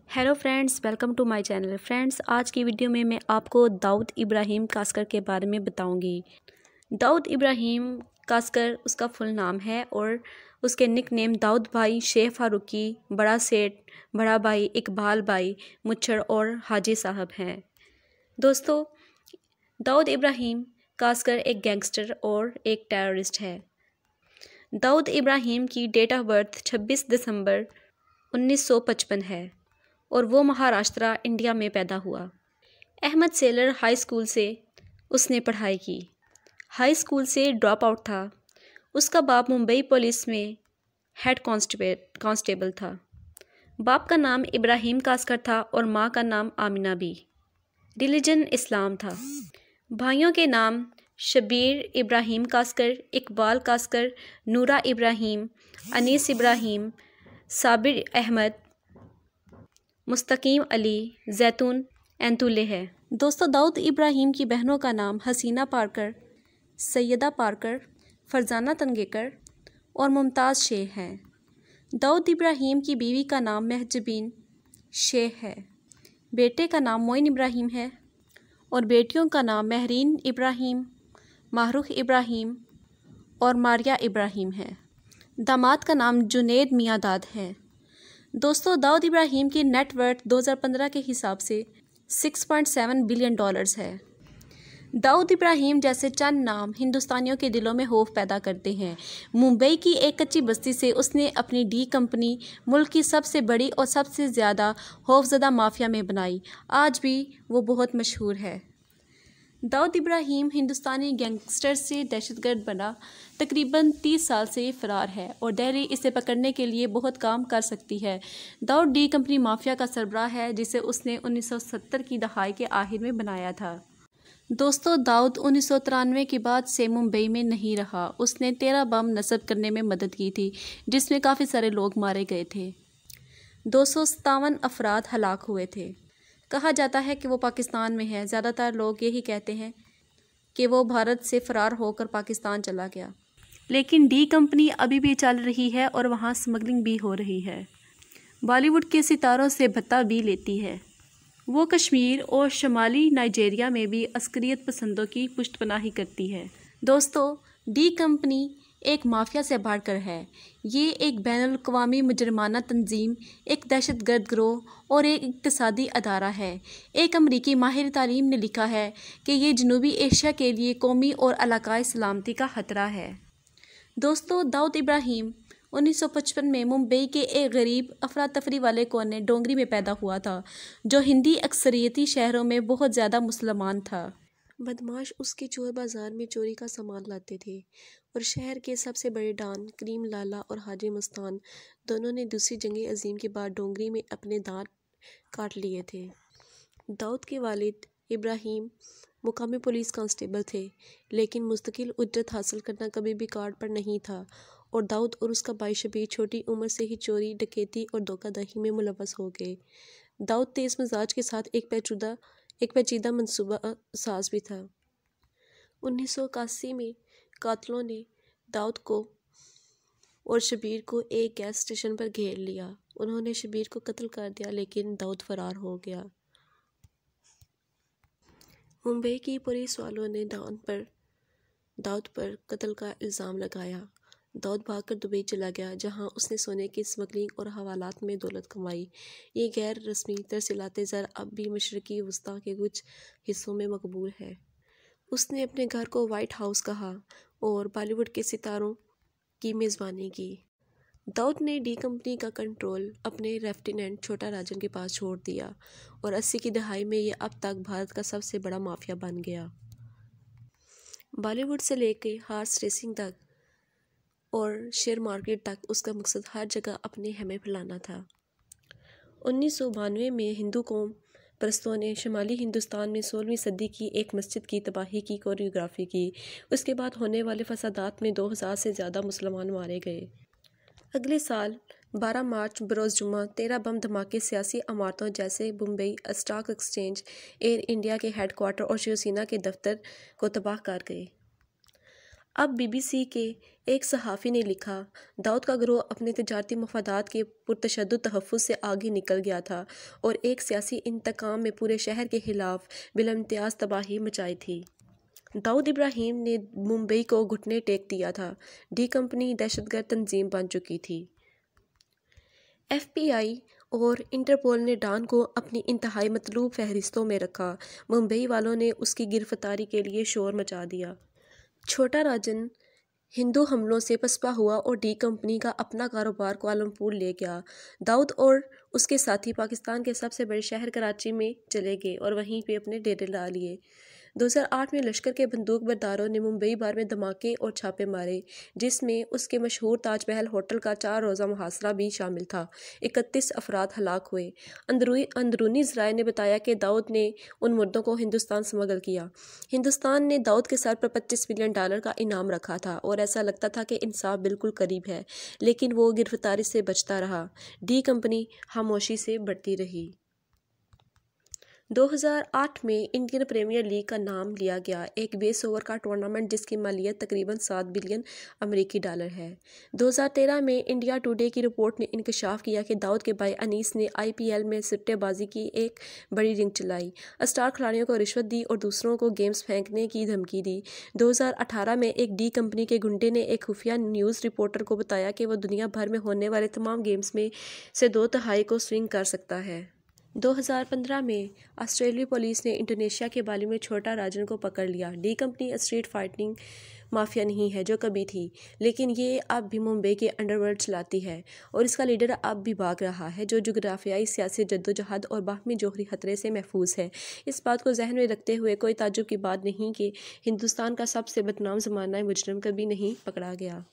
Hello friends, welcome to my channel. Friends, आज की video में मैं आपको दाऊद इब्राहिम कास्कर के बारे में बताऊंगी। दाऊद इब्राहिम कास्कर उसका फुल नाम है और उसके निक नेम दाऊद भाई, शेख फारूकी, बड़ा सेठ, बड़ा भाई, इकबाल भाई, मुच्छर और हाजी साहब हैं। दोस्तों, दाऊद इब्राहिम कास्कर एक गैंगस्टर और एक टेररिस्ट है। दाऊद इब्राहिम की डेट ऑफ बर्थ 26 दिसंबर 1955 है और वो महाराष्ट्र, इंडिया में पैदा हुआ। अहमद सेलर हाई स्कूल से उसने पढ़ाई की। हाई स्कूल से ड्रॉप आउट था। उसका बाप मुंबई पुलिस में हेड कांस्टेबल था। बाप का नाम इब्राहिम कास्कर था और माँ का नाम आमिना बी। रिलीजन इस्लाम था। भाइयों के नाम शबीर इब्राहिम कास्कर, इकबाल कास्कर, नूरा इब्राहिम, अनीस इब्राहिम, साबिर अहमद, मुस्तकीम अली, जैतून एंतुले है। दोस्तों, दाऊद इब्राहिम की बहनों का नाम हसीना पारकर, सैयदा पारकर, फरजाना तंगेकर और मुमताज़ शेख है। दाऊद इब्राहिम की बीवी का नाम महजबीन शेख है। बेटे का नाम मोइन इब्राहिम है और बेटियों का नाम महरीन इब्राहिम, माहरूख इब्राहिम और मारिया इब्राहिम है। दामाद का नाम जुनेद मियादाद है। दोस्तों, दाऊद इब्राहिम की नेटवर्थ 2015 के हिसाब से $6.7 बिलियन है। दाऊद इब्राहिम जैसे चंद नाम हिंदुस्तानियों के दिलों में खौफ पैदा करते हैं। मुंबई की एक कच्ची बस्ती से उसने अपनी डी कंपनी मुल्क की सबसे बड़ी और सबसे ज़्यादा खौफजदा माफिया में बनाई। आज भी वो बहुत मशहूर है। दाऊद इब्राहिम हिंदुस्तानी गैंगस्टर से दहशतगर्द बना। तकरीबन 30 साल से ये फ़रार है और दिल्ली इसे पकड़ने के लिए बहुत काम कर सकती है। दाऊद डी कंपनी माफिया का सरबराह है जिसे उसने 1970 की दहाई के आखिर में बनाया था। दोस्तों, दाऊद 1993 के बाद से मुंबई में नहीं रहा। उसने 13 बम नस्ब करने में मदद की थी जिसमें काफ़ी सारे लोग मारे गए थे। 257 अफराद हलाक हुए थे। कहा जाता है कि वो पाकिस्तान में है। ज़्यादातर लोग यही कहते हैं कि वो भारत से फ़रार होकर पाकिस्तान चला गया, लेकिन डी कंपनी अभी भी चल रही है और वहाँ स्मगलिंग भी हो रही है। बॉलीवुड के सितारों से भत्ता भी लेती है। वो कश्मीर और शुमाली नाइजीरिया में भी अस्करियत पसंदों की पुष्टपनाही करती है। दोस्तों, डी कंपनी एक माफिया से बढ़कर है। ये एक बैनुल-अक़वामी मुजरमाना तंजीम, एक दहशतगर्द गिरोह और एक इक़्तिसादी अदारा है। एक अमरीकी माहिर तालीम ने लिखा है कि ये जनूबी एशिया के लिए कौमी और इलाकाई सलामती का खतरा है। दोस्तों, दाऊद इब्राहिम 1955 में मुंबई के एक गरीब अफरा तफरी वाले कोने डोंगरी में पैदा हुआ था, जो हिंदी अक्सरियती शहरों में बहुत ज़्यादा मुसलमान था। बदमाश उसके चोर बाज़ार में चोरी का सामान लाते थे और शहर के सबसे बड़े डॉन करीम लाला और हाजी मस्तान दोनों ने दूसरी जंग अजीम के बाद डोंगरी में अपने दांत काट लिए थे। दाऊद के वालिद इब्राहिम मुकामी पुलिस कांस्टेबल थे, लेकिन मुस्तकिल उजरत हासिल करना कभी भी कार्ड पर नहीं था और दाऊद और उसका भाई शबीर छोटी उम्र से ही चोरी, डकैती और धोखाधड़ी में मुलव्वस हो गए। दाऊद तेज़ मिजाज के साथ एक पेचीदा मंसूबा साज भी था। 1981 में कातलों ने दाऊद को और शबीर को एक गैस स्टेशन पर घेर लिया। उन्होंने शबीर को कत्ल कर दिया, लेकिन दाऊद फरार हो गया। मुंबई की पुलिस वालों ने दाऊद पर कत्ल का इल्ज़ाम लगाया। दाऊद भागकर दुबई चला गया, जहां उसने सोने की स्मगलिंग और हवालात में दौलत कमाई। ये गैर रस्मी तरसीलात ज़र अब भी मशरक़ी वस्ती के कुछ हिस्सों में मकबूल है। उसने अपने घर को वाइट हाउस कहा और बॉलीवुड के सितारों की मेज़बानी की। दाऊद ने डी कंपनी का कंट्रोल अपने लेफ्टिनेंट छोटा राजन के पास छोड़ दिया और 80 की दहाई में ये अब तक भारत का सबसे बड़ा माफिया बन गया। बॉलीवुड से लेकर हॉर्स रेसिंग तक और शेयर मार्केट तक उसका मकसद हर जगह अपने हमें फैलाना था। 1992 में हिंदू कौम परस्तों ने शुमाली हिंदुस्तान में 16वीं सदी की एक मस्जिद की तबाही की कोरियोग्राफी की। उसके बाद होने वाले फसादात में 2000 से ज़्यादा मुसलमान मारे गए। अगले साल 12 मार्च बरोज़ जुम्मा 13 बम धमाके सियासी इमारतों जैसे Mumbai stock exchange, air India के हेडक्वार्टर और शिवसेना के दफ्तर को तबाह कर गए। अब BBC के एक सहाफ़ी ने लिखा, दाऊद का गिरोह अपने तिजारती मफादात के पुरतशद्दुद तहफ़्फ़ुज़ से आगे निकल गया था और एक सियासी इंतकाम में पूरे शहर के खिलाफ बिलइम्तियाज़ तबाही मचाई थी। दाऊद इब्राहिम ने मुंबई को घुटने टेक दिया था। डी कंपनी दहशतगर्द तंजीम बन चुकी थी। FBI और इंटरपोल ने डॉन को अपनी इंतहाई मतलूब फहरिस्तों में रखा। मुंबई वालों ने उसकी गिरफ्तारी के लिए शोर मचा दिया। छोटा राजन हिंदू हमलों से पसपा हुआ और डी कंपनी का अपना कारोबार कुआलालंपुर ले गया। दाऊद और उसके साथी पाकिस्तान के सबसे बड़े शहर कराची में चले गए और वहीं पे अपने डेरे ला लिए। 2008 में लश्कर के बंदूक बरदारों ने मुंबई भर में धमाके और छापे मारे, जिसमें उसके मशहूर ताजमहल होटल का 4 रोज़ा मुहासरा भी शामिल था। 31 अफराद हलाक हुए। अंदरूनी ज़राए ने बताया कि दाऊद ने उन मुर्दों को हिंदुस्तान स्मगल किया। हिंदुस्तान ने दाऊद के सर पर $25 मिलियन का इनाम रखा था और ऐसा लगता था कि इंसाफ बिल्कुल करीब है, लेकिन वो गिरफ्तारी से बचता रहा। डी कंपनी खामोशी से बढ़ती रही। 2008 में इंडियन प्रीमियर लीग का नाम लिया गया, एक 20 ओवर का टूर्नामेंट जिसकी मालियत तकरीबन $7 बिलियन है। 2013 में इंडिया टुडे की रिपोर्ट ने इंकशाफ किया कि दाऊद के भाई अनीस ने IPL में सट्टेबाजी की एक बड़ी रिंग चलाई, स्टार खिलाड़ियों को रिश्वत दी और दूसरों को गेम्स फेंकने की धमकी दी। 2018 में एक डी कंपनी के गुंडे ने एक खुफिया न्यूज़ रिपोर्टर को बताया कि वह दुनिया भर में होने वाले तमाम गेम्स में से 2/3 को स्विंग कर सकता है। 2015 में ऑस्ट्रेलियाई पुलिस ने इंडोनेशिया के बाली में छोटा राजन को पकड़ लिया। D company street fighting mafia नहीं है जो कभी थी, लेकिन ये अब भी मुंबई के अंडरवर्ल्ड चलाती है और इसका लीडर अब भी भाग रहा है, जो जुग्राफियाई सियासी जद्दोजहद और बाहमी जोहरी खतरे से महफूज है। इस बात को जहन में रखते हुए कोई ताज्जुब की बात नहीं कि हिंदुस्तान का सबसे बदनाम ज़माना मुजरिम कभी नहीं पकड़ा गया।